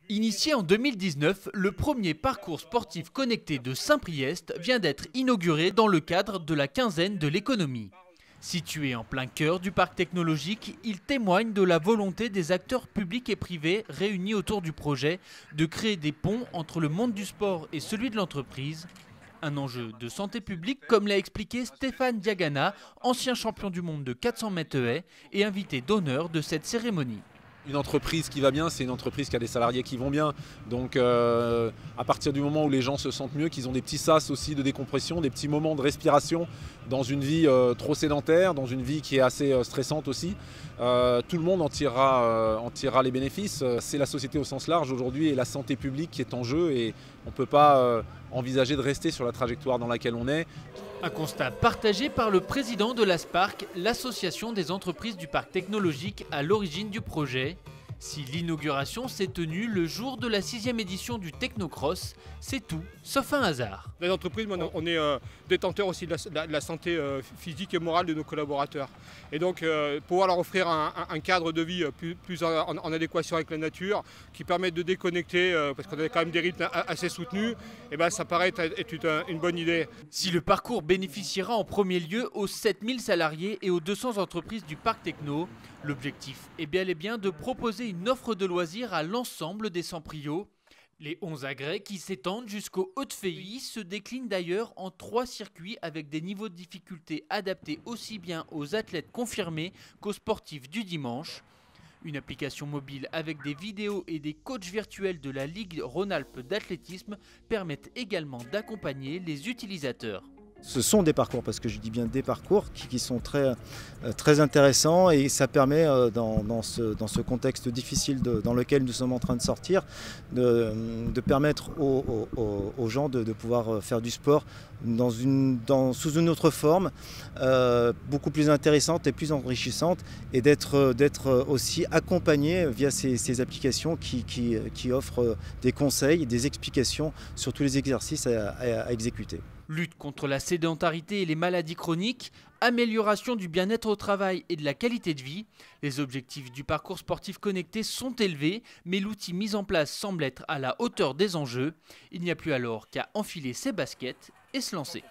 Initié en 2019, le premier parcours sportif connecté de Saint-Priest vient d'être inauguré dans le cadre de la quinzaine de l'économie. Situé en plein cœur du parc technologique, il témoigne de la volonté des acteurs publics et privés réunis autour du projet de créer des ponts entre le monde du sport et celui de l'entreprise. Un enjeu de santé publique, comme l'a expliqué Stéphane Diagana, ancien champion du monde de 400 mètres haies et invité d'honneur de cette cérémonie. Une entreprise qui va bien, c'est une entreprise qui a des salariés qui vont bien. Donc à partir du moment où les gens se sentent mieux, qu'ils ont des petits sas aussi de décompression, des petits moments de respiration dans une vie trop sédentaire, dans une vie qui est assez stressante aussi, tout le monde en tirera les bénéfices. C'est la société au sens large aujourd'hui et la santé publique qui est en jeu et on ne peut pas envisager de rester sur la trajectoire dans laquelle on est. Un constat partagé par le président de l'ASPARC, l'association des entreprises du parc technologique à l'origine du projet. Si l'inauguration s'est tenue le jour de la 6e édition du Technocross, c'est tout sauf un hasard. Les entreprises, on est détenteurs aussi de la santé physique et morale de nos collaborateurs. Et donc pouvoir leur offrir un cadre de vie plus en adéquation avec la nature, qui permette de déconnecter, parce qu'on a quand même des rythmes assez soutenus, et ben ça paraît être une bonne idée. Si le parcours bénéficiera en premier lieu aux 7000 salariés et aux 200 entreprises du parc techno, l'objectif est bel et bien de proposer une offre de loisirs à l'ensemble des Saint-Prieuxois. Les 11 agrès qui s'étendent jusqu'au Haut-de-Feilly se déclinent d'ailleurs en 3 circuits avec des niveaux de difficulté adaptés aussi bien aux athlètes confirmés qu'aux sportifs du dimanche. Une application mobile avec des vidéos et des coachs virtuels de la Ligue Rhône-Alpes d'athlétisme permettent également d'accompagner les utilisateurs. Ce sont des parcours, parce que je dis bien des parcours qui sont très intéressants et ça permet dans ce contexte difficile dans lequel nous sommes en train de sortir de permettre aux gens de pouvoir faire du sport sous une autre forme, beaucoup plus intéressante et plus enrichissante et d'être aussi accompagnés via ces applications qui offrent des conseils, des explications sur tous les exercices à exécuter. Lutte contre la sédentarité et les maladies chroniques, amélioration du bien-être au travail et de la qualité de vie. Les objectifs du parcours sportif connecté sont élevés, mais l'outil mis en place semble être à la hauteur des enjeux. Il n'y a plus alors qu'à enfiler ses baskets et se lancer.